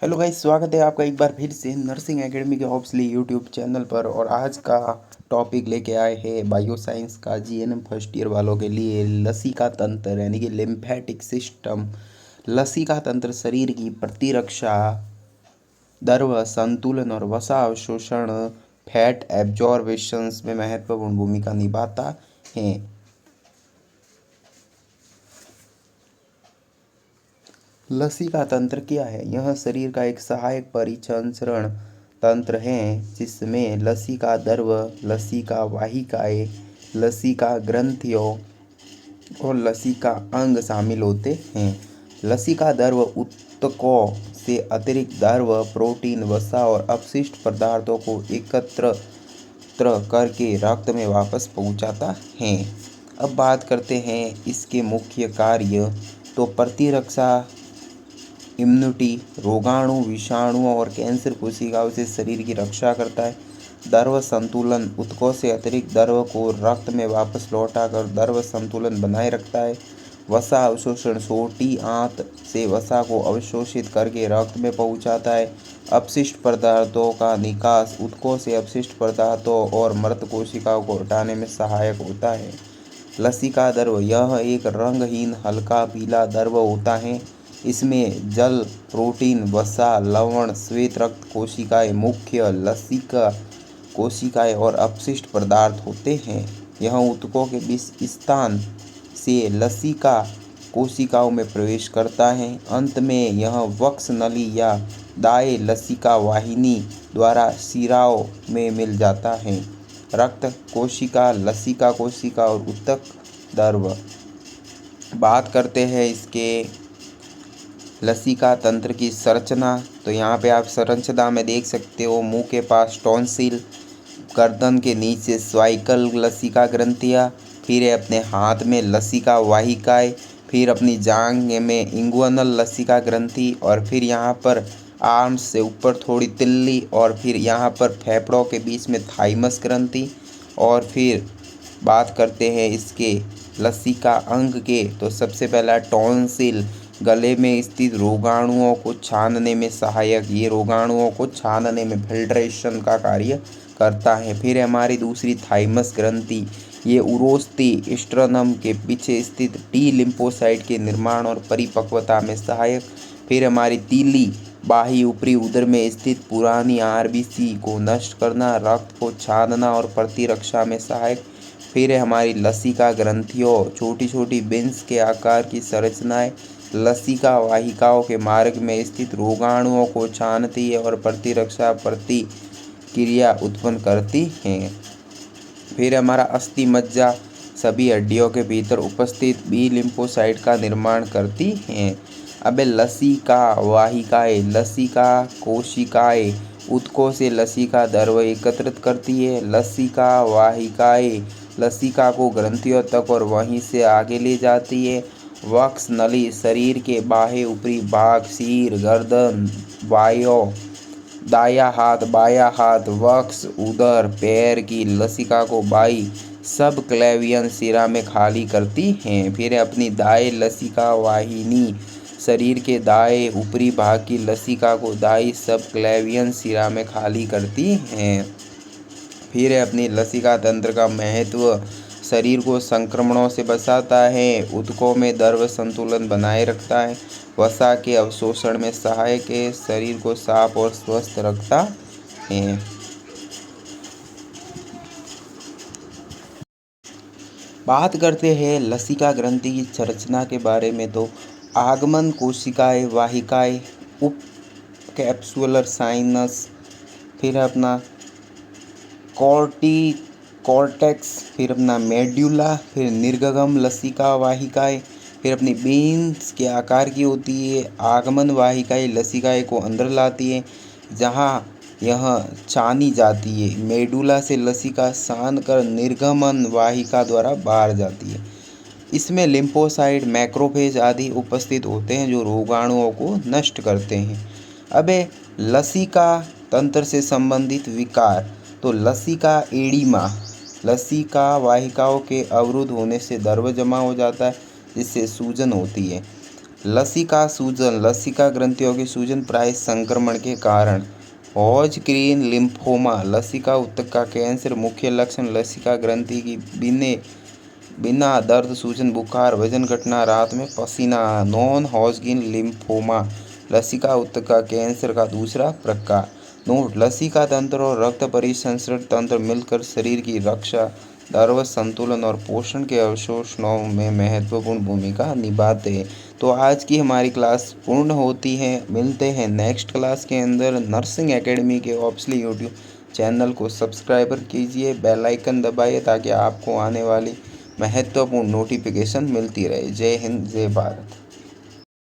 Hello guys, स्वागत है आपका एक बार फिर से नर्सिंग एकेडमी के ऑब्सली यूट्यूब चैनल पर। और आज का टॉपिक लेके आए हैं बायोसाइंस का जीएनएम फर्स्ट ईयर वालों के लिए लसिका तंत्र यानी कि लिम्फेटिक सिस्टम। लसिका तंत्र शरीर की प्रतिरक्षा, द्रव संतुलन और वसा अवशोषण, फैट एब्जॉर्बेशंस में महत्वपूर्ण भूमिका निभाता है। लसिका तंत्र क्या है? यह शरीर का एक सहायक परिसंचरण तंत्र है जिसमें लसिका द्रव, लसिका वाहिकाएं, लसिका ग्रंथियों और लसिका अंग शामिल होते हैं। लसिका द्रव ऊतकों से अतिरिक्त द्रव, प्रोटीन, वसा और अपशिष्ट पदार्थों को एकत्र करके रक्त में वापस पहुंचाता है। अब बात करते हैं इसके मुख्य कार्य। तो प्रतिरक्षा, इम्यूनिटी, रोगाणु, विषाणुओं और कैंसर कोशिकाओं से शरीर की रक्षा करता है। द्रव संतुलन, ऊतकों से अतिरिक्त द्रव को रक्त में वापस लौटाकर द्रव संतुलन बनाए रखता है। वसा अवशोषण, छोटी आंत से वसा को अवशोषित करके रक्त में पहुंचाता है। अपशिष्ट पदार्थों का निकास, ऊतकों से अपशिष्ट पदार्थों और मृत कोशिकाओं को हटाने में सहायक होता है। लसिका द्रव, यह एक रंगहीन हल्का पीला द्रव होता है। इसमें जल, प्रोटीन, वसा, लवण, श्वेत रक्त कोशिकाएं, मुख्य लसिका कोशिकाएं और अपशिष्ट पदार्थ होते हैं। यह ऊतकों के बीच स्थान से लसिका कोशिकाओं में प्रवेश करता है। अंत में यह वक्ष नली या दाएं लसिका वाहिनी द्वारा शिराओं में मिल जाता है। रक्त कोशिका, लसिका कोशिका और ऊतक द्रव। बात करते हैं इसके लसिका तंत्र की संरचना। तो यहाँ पे आप संरचना में देख सकते हो, मुंह के पास टॉन्सिल, गर्दन के नीचे स्वाइकल लसिका ग्रंथियाँ, फिर है अपने हाथ में लसिका वाहिकाएं, फिर अपनी जांघ में इंगुइनल लसिका ग्रंथि, और फिर यहाँ पर आर्म्स से ऊपर थोड़ी तिल्ली, और फिर यहाँ पर फेफड़ों के बीच में थाइमस ग्रंथि। और फिर बात करते हैं इसके लसिका अंग के। तो सबसे पहला टॉन्सिल, गले में स्थित रोगाणुओं को छानने में सहायक, ये रोगाणुओं को छानने में फिल्ट्रेशन का कार्य करता है। फिर हमारी दूसरी थाइमस ग्रंथि, ये उरोस्थी स्ट्रनम के पीछे स्थित टी लिम्फोसाइट के निर्माण और परिपक्वता में सहायक। फिर हमारी तीली, बाही ऊपरी उदर में स्थित पुरानी आरबीसी को नष्ट करना, रक्त को छानना और प्रतिरक्षा में सहायक। फिर है हमारी लसिका ग्रंथियों, छोटी छोटी बीन्स के आकार की संरचनाएं लसिका वाहिकाओं के मार्ग में स्थित रोगाणुओं को छानती है और प्रतिरक्षा प्रतिक्रिया उत्पन्न करती हैं। फिर हमारा अस्थि मज्जा सभी हड्डियों के भीतर उपस्थित बी लिम्फोसाइट का निर्माण करती हैं। अब लसिका वाहिकाएं, लसिका कोशिकाएं ऊतकों से लसिका द्रव एकत्रित करती है। लसिका वाहिकाएं लसिका को ग्रंथियों तक और वहीं से आगे ले जाती है। वक्ष नली, शरीर के बाह्य ऊपरी भाग, सिर, गर्दन, बायां हाथ, वक्ष, उदर, पैर की लसिका को बाई सब क्लेवियन शिरा में खाली करती हैं। फिर अपनी दाएं लसिका वाहिनी, शरीर के दाएं ऊपरी भाग की लसिका को दाई सब क्लेवियन शिरा में खाली करती हैं। फिर अपनी लसिका तंत्र का महत्व, शरीर को संक्रमणों से बचाता है, ऊतकों में द्रव संतुलन बनाए रखता है, वसा के अवशोषण में सहायक है, शरीर को साफ और स्वस्थ रखता है। बात करते हैं लसिका ग्रंथि की संरचना के बारे में। तो आगमन कोशिकाएं, वाहिकाएं, उप कैप्सुलर साइनस, फिर अपना कॉर्टेक्स, फिर अपना मेड्यूला, फिर निर्गम लसिका वाहिकाएं, फिर अपनी बीन्स के आकार की होती है। आगमन वाहिकाएं लसिकाएं को अंदर लाती है जहां यह छानी जाती है। मेडुला से लसिका सान कर निर्गमन वाहिका द्वारा बाहर जाती है। इसमें लिम्फोसाइट, मैक्रोफेज आदि उपस्थित होते हैं जो रोगाणुओं को नष्ट करते हैं। अब लसिका तंत्र से संबंधित विकार। तो लसिका एडिमा, लसिका वाहिकाओं के अवरुद्ध होने से द्रव जमा हो जाता है जिससे सूजन होती है। लसिका सूजन, लसिका ग्रंथियों की सूजन प्राय संक्रमण के कारण। हॉजकिन लिम्फोमा, लसिका ऊतक कैंसर, मुख्य लक्षण लसिका ग्रंथि की बिना दर्द, सूजन, बुखार, वजन घटना, रात में पसीना। नॉन हॉजकिन लिम्फोमा, लसिका ऊतक कैंसर का दूसरा प्रकार। नोट: लसिका तंत्र और रक्त परिसंचरण तंत्र मिलकर शरीर की रक्षा, नर्वस संतुलन और पोषण के अवशोषणों में महत्वपूर्ण भूमिका निभाते हैं। तो आज की हमारी क्लास पूर्ण होती है। मिलते हैं नेक्स्ट क्लास के अंदर। नर्सिंग एकेडमी के ऑफिशियल यूट्यूब चैनल को सब्सक्राइबर कीजिए, बेल आइकन दबाइए ताकि आपको आने वाली महत्वपूर्ण नोटिफिकेशन मिलती रहे। जय हिंद, जय भारत।